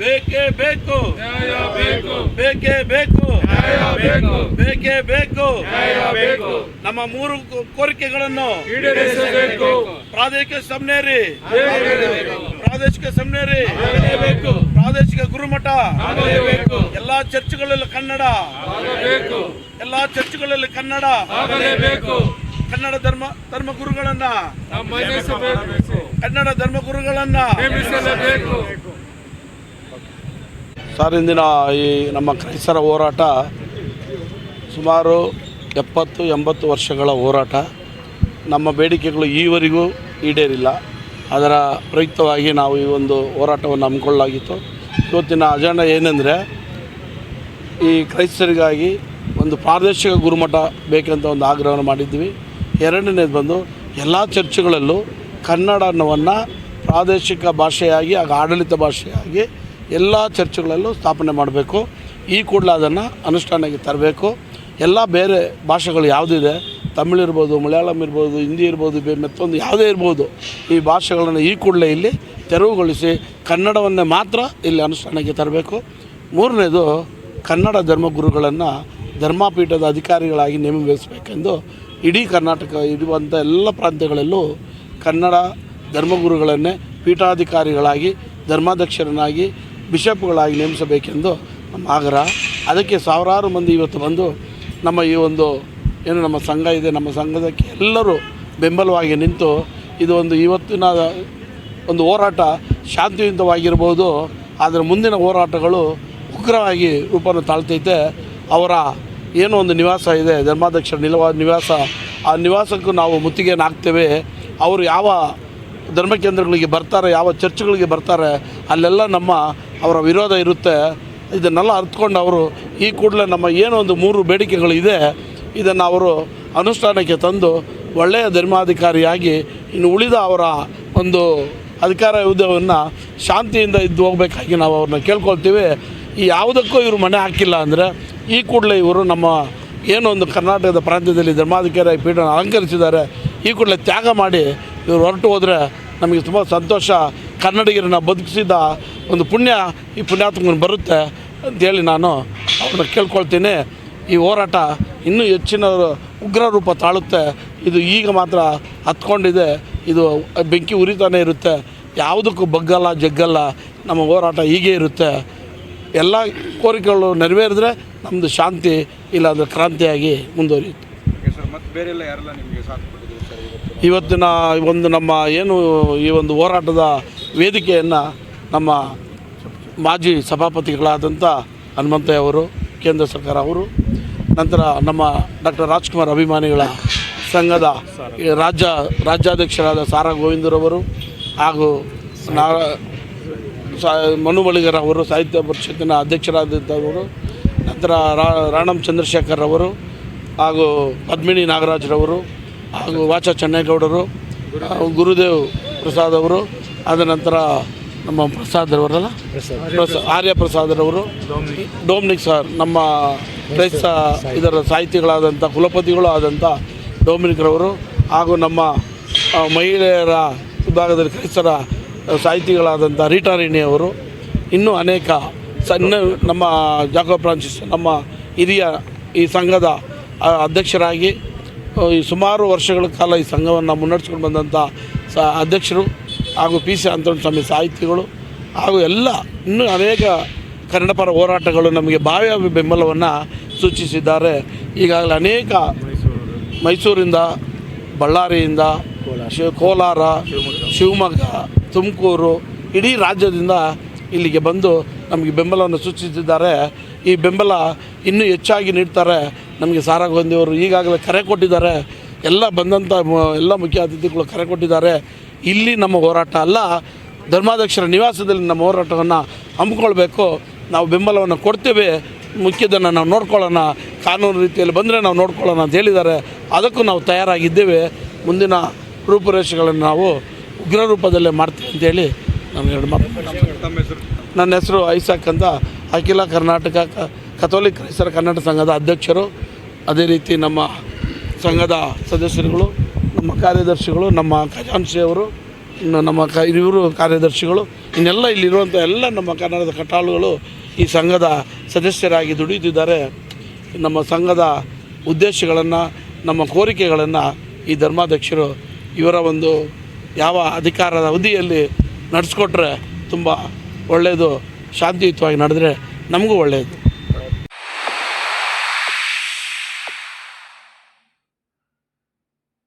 ಬೇಕೇ ಬೇಕು, ನ್ಯಾಯ ಬೇಕು, ಬೇಕೇ ಬೇಕು, ನ್ಯಾಯ ಬೇಕು, ಬೇಕೇ ಬೇಕು. ನ್ಯಾಯ ಬೇಕು. ನಮ್ಮ 3 ಕೋರಿಕೆಗಳನ್ನು ಈಡೇರಿಸಬೇಕು. ಪ್ರಾದೇಶಿಕ ಸೆಮಿನರಿ, ಆಗಲೇಬೇಕು, ಪ್ರಾದೇಶಿಕ ಸೆಮಿನರಿ, ಆಗಲೇಬೇಕು, ಪ್ರಾದೇಶಿಕ ಗುರುಮಠ, ಆಗಲೇಬೇಕು, ಎಲ್ಲಾ ಚರ್ಚ್ಗಳಲ್ಲಿ ಕನ್ನಡ, ಆಗಲೇಬೇಕು, ಎಲ್ಲಾ ಚರ್ಚ್ಗಳಲ್ಲಿ ಕನ್ನಡ, ಆಗಲೇಬೇಕು. ಕನ್ನಡ ಧರ್ಮಗುರುಗಳನ್ನ, ನೇಮಿಸಬೇಕು, ಕನ್ನಡ ಧರ್ಮಗುರುಗಳನ್ನ ನೇಮಿಸಲೇಬೇಕು. ಸರ್, ಇಂದಿನ ಈ ನಮ್ಮ ಕ್ರೈಸ್ತರ ಹೋರಾಟ ಸುಮಾರು 70-80 ವರ್ಷಗಳ ಹೋರಾಟ. ನಮ್ಮ ಬೇಡಿಕೆಗಳು ಈವರೆಗೂ ಈಡೇರಿಲ್ಲ. ಅದರ ಪ್ರಯುಕ್ತವಾಗಿ ನಾವು ಈ ಒಂದು ಹೋರಾಟವನ್ನು ಹಮ್ಮಿಕೊಳ್ಳಲಾಗಿತ್ತು. ಇವತ್ತಿನ ಅಜೆಂಡಾ ಏನೆಂದರೆ, ಈ ಕ್ರೈಸ್ತರಿಗಾಗಿ ಒಂದು ಪ್ರಾದೇಶಿಕ ಗುರುಮಠ ಬೇಕಂತ ಒಂದು ಆಗ್ರಹವನ್ನು ಮಾಡಿದ್ವಿ. ಎರಡನೇದು ಬಂದು ಎಲ್ಲ ಚರ್ಚ್ಗಳಲ್ಲೂ ಕನ್ನಡವನ್ನು ಪ್ರಾದೇಶಿಕ ಭಾಷೆಯಾಗಿ ಹಾಗೂ ಆಡಳಿತ ಭಾಷೆಯಾಗಿ ಎಲ್ಲ ಚರ್ಚ್ಗಳಲ್ಲೂ ಸ್ಥಾಪನೆ ಮಾಡಬೇಕು. ಈ ಕೂಡಲೇ ಅದನ್ನು ಅನುಷ್ಠಾನಕ್ಕೆ ತರಬೇಕು. ಎಲ್ಲ ಬೇರೆ ಭಾಷೆಗಳು ಯಾವುದಿದೆ, ತಮಿಳು ಇರ್ಬೋದು, ಮಲಯಾಳಂ ಇರ್ಬೋದು, ಹಿಂದಿ ಇರ್ಬೋದು, ಮತ್ತೊಂದು ಯಾವುದೇ ಇರ್ಬೋದು, ಈ ಭಾಷೆಗಳನ್ನು ಈ ಕೂಡಲೇ ಇಲ್ಲಿ ತೆರವುಗೊಳಿಸಿ ಕನ್ನಡವನ್ನೇ ಮಾತ್ರ ಇಲ್ಲಿ ಅನುಷ್ಠಾನಕ್ಕೆ ತರಬೇಕು. ಮೂರನೇದು, ಕನ್ನಡ ಧರ್ಮಗುರುಗಳನ್ನು ಧರ್ಮಪೀಠದ ಅಧಿಕಾರಿಗಳಾಗಿ ನೇಮಿಸಬೇಕೆಂದು ಇಡೀ ಕರ್ನಾಟಕ ಇರುವಂಥ ಎಲ್ಲ ಪ್ರಾಂತ್ಯಗಳಲ್ಲೂ ಕನ್ನಡ ಧರ್ಮಗುರುಗಳನ್ನೇ ಪೀಠಾಧಿಕಾರಿಗಳಾಗಿ, ಧರ್ಮಾಧ್ಯಕ್ಷರನ್ನಾಗಿ, ಬಿಷಪ್ಗಳಾಗಿ ನೇಮಿಸಬೇಕೆಂದು ನಮ್ಮ ಆಗ್ರಹ. ಅದಕ್ಕೆ ಸಾವಿರಾರು ಮಂದಿ ಇವತ್ತು ಬಂದು ನಮ್ಮ ಈ ಒಂದು ಏನು ನಮ್ಮ ಸಂಘ ಇದೆ, ನಮ್ಮ ಸಂಘದಕ್ಕೆ ಎಲ್ಲರೂ ಬೆಂಬಲವಾಗಿ ನಿಂತು ಇದು ಒಂದು ಇವತ್ತಿನ ಒಂದು ಹೋರಾಟ ಶಾಂತಿಯುತವಾಗಿರ್ಬೋದು. ಆದರೆ ಮುಂದಿನ ಹೋರಾಟಗಳು ಉಗ್ರವಾಗಿ ರೂಪವನ್ನು ತಾಳ್ತೈತೆ. ಅವರ ಏನೋ ಒಂದು ನಿವಾಸ ಇದೆ, ಧರ್ಮಾಧ್ಯಕ್ಷರ ನಿವಾಸ, ಆ ನಿವಾಸಕ್ಕೂ ನಾವು ಮುತ್ತಿಗೆಯನ್ನು ಹಾಕ್ತೇವೆ. ಅವರು ಯಾವ ಧರ್ಮಕೇಂದ್ರಗಳಿಗೆ ಬರ್ತಾರೆ, ಯಾವ ಚರ್ಚ್ಗಳಿಗೆ ಬರ್ತಾರೆ, ಅಲ್ಲೆಲ್ಲ ಅವರ ವಿರೋಧ ಇರುತ್ತೆ. ಇದನ್ನೆಲ್ಲ ಅರ್ಥಕೊಂಡು ಅವರು ಈ ಕೂಡಲೇ ನಮ್ಮ ಏನೋ ಒಂದು 3 ಬೇಡಿಕೆಗಳಿದೆ, ಇದನ್ನು ಅವರು ಅನುಷ್ಠಾನಕ್ಕೆ ತಂದು ಒಳ್ಳೆಯ ಧರ್ಮಾಧಿಕಾರಿಯಾಗಿ ಇನ್ನು ಉಳಿದ ಅವರ ಒಂದು ಅಧಿಕಾರ ಹುದ್ದೆಯನ್ನು ಶಾಂತಿಯಿಂದ ಇದ್ದು ಹೋಗಬೇಕಾಗಿ ನಾವು ಅವ್ರನ್ನ ಕೇಳ್ಕೊಳ್ತೀವಿ. ಈ ಯಾವುದಕ್ಕೂ ಇವರು ಮನೆ ಹಾಕಿಲ್ಲ ಅಂದರೆ ಈ ಕೂಡಲೇ ಇವರು ನಮ್ಮ ಏನೋ ಒಂದು ಕರ್ನಾಟಕದ ಪ್ರಾಂತ್ಯದಲ್ಲಿ ಧರ್ಮಾಧಿಕಾರಿ ಪೀಠನ ಅಲಂಕರಿಸಿದ್ದಾರೆ, ಈ ಕೂಡಲೇ ತ್ಯಾಗ ಮಾಡಿ ಇವರು ಹೊರಟು ಹೋದರೆ ನಮಗೆ ತುಂಬ ಸಂತೋಷ. ಕನ್ನಡಿಗರನ್ನ ಬದುಕಿಸಿದ ಒಂದು ಪುಣ್ಯ ಈ ಪುಣ್ಯಾತ್ಮನ ಬರುತ್ತೆ ಅಂತೇಳಿ ನಾನು ಅವ್ರನ್ನ ಕೇಳ್ಕೊಳ್ತೀನಿ. ಈ ಹೋರಾಟ ಇನ್ನೂ ಹೆಚ್ಚಿನ ಉಗ್ರ ರೂಪ ತಾಳುತ್ತೆ. ಇದು ಈಗ ಮಾತ್ರ ಹತ್ಕೊಂಡಿದೆ, ಇದು ಬೆಂಕಿ ಉರಿತಾನೆ ಇರುತ್ತೆ. ಯಾವುದಕ್ಕೂ ಬಗ್ಗಲ್ಲ ಜಗ್ಗಲ್ಲ. ನಮ್ಮ ಹೋರಾಟ ಹೀಗೆ ಇರುತ್ತೆ. ಎಲ್ಲ ಕೋರಿಕೆಗಳು ನೆರವೇರಿದ್ರೆ ನಮ್ಮದು ಶಾಂತಿ, ಇಲ್ಲಾಂದರೆ ಕ್ರಾಂತಿಯಾಗಿ ಮುಂದುವರಿಯುತ್ತೆ. ಇವತ್ತಿನ ಒಂದು ನಮ್ಮ ಏನು ಈ ಒಂದು ಹೋರಾಟದ ವೇದಿಕೆಯನ್ನು ನಮ್ಮ ಮಾಜಿ ಸಭಾಪತಿಗಳಾದಂಥ ಹನುಮಂತಯ್ಯ ಅವರು, ಕೇಂದ್ರ ಸರ್ಕಾರ ಅವರು, ನಂತರ ನಮ್ಮ ಡಾಕ್ಟರ್ ರಾಜ್ಕುಮಾರ್ ಅಭಿಮಾನಿಗಳ ಸಂಘದ ರಾಜ್ಯಾಧ್ಯಕ್ಷರಾದ ಸಾರಾ ಗೋವಿಂದರವರು, ಹಾಗೂ ಮನು ಬಳಿಗರ್ ಅವರು, ಸಾಹಿತ್ಯ ಪರಿಷತ್ತಿನ ಅಧ್ಯಕ್ಷರಾದಂಥವರು, ನಂತರ ರಾಣಂ ಚಂದ್ರಶೇಖರ್ ಅವರು, ಹಾಗೂ ಪದ್ಮಿನಿ ನಾಗರಾಜ್ರವರು, ಹಾಗೂ ವಾಚ ಚೆನ್ನೇಗೌಡರು, ಗುರುದೇವ್ ಪ್ರಸಾದ್ ಅವರು, ಆದ ನಂತರ ನಮ್ಮ ಪ್ರಸಾದ್ರವರಲ್ಲ ಆರ್ಯ ಪ್ರಸಾದ್ರವರು, ಡೊಮಿನಿಕ್ ಸರ್, ನಮ್ಮ ಕ್ರೈಸ್ತ ಇದರ ಸಾಹಿತಿಗಳಾದಂಥ ಕುಲಪತಿಗಳು ಆದಂಥ ಡೊಮಿನಿಕ್ರವರು, ಹಾಗೂ ನಮ್ಮ ಮಹಿಳೆಯರ ವಿಭಾಗದಲ್ಲಿ ಕ್ರೈಸ್ತರ ಸಾಹಿತಿಗಳಾದಂಥ ರೀಟಾ ರೇಣಿಯವರು, ಇನ್ನೂ ಅನೇಕ ನಮ್ಮ ಜಾಕೋ ಫ್ರಾನ್ಸಿಸ್, ನಮ್ಮ ಹಿರಿಯ ಈ ಸಂಘದ ಅಧ್ಯಕ್ಷರಾಗಿ ಈ ಸುಮಾರು ವರ್ಷಗಳ ಕಾಲ ಈ ಸಂಘವನ್ನು ಮುನ್ನಡೆಸ್ಕೊಂಡು ಬಂದಂಥ ಅಧ್ಯಕ್ಷರು, ಹಾಗೂ ಪಿ ಸಿ ಅಂತೋಣಿ ಸ್ವಾಮಿ ಸಾಹಿತಿಗಳು, ಹಾಗೂ ಎಲ್ಲ ಇನ್ನೂ ಅನೇಕ ಕನ್ನಡಪರ ಹೋರಾಟಗಳು ನಮಗೆ ಭಾವ್ಯ ಬೆಂಬಲವನ್ನು ಸೂಚಿಸಿದ್ದಾರೆ. ಈಗಾಗಲೇ ಅನೇಕ ಮೈಸೂರಿಂದ, ಬಳ್ಳಾರಿಯಿಂದ, ಕೋಲಾರ, ಶಿವಮೊಗ್ಗ, ತುಮಕೂರು, ಇಡೀ ರಾಜ್ಯದಿಂದ ಇಲ್ಲಿಗೆ ಬಂದು ನಮಗೆ ಬೆಂಬಲವನ್ನು ಸೂಚಿಸಿದ್ದಾರೆ. ಈ ಬೆಂಬಲ ಇನ್ನೂ ಹೆಚ್ಚಾಗಿ ನೀಡ್ತಾರೆ. ನಮಗೆ ಸಾರಾ ಗೋವಿಂದವರು ಈಗಾಗಲೇ ಕರೆ ಕೊಟ್ಟಿದ್ದಾರೆ. ಎಲ್ಲ ಬಂದಂಥ ಎಲ್ಲ ಮುಖ್ಯ ಅತಿಥಿಗಳು ಕರೆ ಕೊಟ್ಟಿದ್ದಾರೆ. ಇಲ್ಲಿ ನಮ್ಮ ಹೋರಾಟ ಅಲ್ಲ, ಧರ್ಮಾಧ್ಯಕ್ಷರ ನಿವಾಸದಲ್ಲಿ ನಮ್ಮ ಹೋರಾಟವನ್ನು ಹಮ್ಮಿಕೊಳ್ಬೇಕು. ನಾವು ಬೆಂಬಲವನ್ನು ಕೊಡ್ತೇವೆ. ಮುಖ್ಯದನ್ನು ನಾವು ನೋಡ್ಕೊಳ್ಳೋಣ, ಕಾನೂನು ರೀತಿಯಲ್ಲಿ ಬಂದರೆ ನಾವು ನೋಡ್ಕೊಳ್ಳೋಣ ಅಂತ ಹೇಳಿದ್ದಾರೆ. ಅದಕ್ಕೂ ನಾವು ತಯಾರಾಗಿದ್ದೇವೆ. ಮುಂದಿನ ರೂಪುರೇಷೆಗಳನ್ನು ನಾವು ಉಗ್ರ ರೂಪದಲ್ಲೇ ಮಾಡ್ತೀವಿ ಅಂತೇಳಿ ನಾನು 2 ಮಾತು. ನನ್ನ ಹೆಸರು ಐಸಾಕ್ ಅಂತ, ಅಖಿಲ ಕರ್ನಾಟಕ ಕಥೋಲಿಕ್ ಕ್ರೈಸ್ತರ ಕನ್ನಡ ಸಂಘದ ಅಧ್ಯಕ್ಷರು. ಅದೇ ರೀತಿ ನಮ್ಮ ಸಂಘದ ಸದಸ್ಯರುಗಳು, ನಮ್ಮ ಕಾರ್ಯದರ್ಶಿಗಳು, ನಮ್ಮ ಖಜಾನ್ಸಿ ಅವರು, ನಮ್ಮ ಇವರು ಕಾರ್ಯದರ್ಶಿಗಳು ಇನ್ನೆಲ್ಲ ಇಲ್ಲಿರುವಂಥ ಎಲ್ಲ ನಮ್ಮ ಕನ್ನಡದ ಕಟ್ಟಾಳುಗಳು ಈ ಸಂಘದ ಸದಸ್ಯರಾಗಿ ದುಡಿಯುತ್ತಿದ್ದಾರೆ. ನಮ್ಮ ಸಂಘದ ಉದ್ದೇಶಗಳನ್ನು, ನಮ್ಮ ಕೋರಿಕೆಗಳನ್ನು ಈ ಧರ್ಮಾಧ್ಯಕ್ಷರು ಇವರ ಒಂದು ಯಾವ ಅಧಿಕಾರದ ಅವಧಿಯಲ್ಲಿ ನಡೆಸ್ಕೊಟ್ರೆ ತುಂಬ ಒಳ್ಳೆಯದು, ಶಾಂತಿಯುತವಾಗಿ ನಡೆದ್ರೆ ನಮಗೂ ಒಳ್ಳೆಯದು.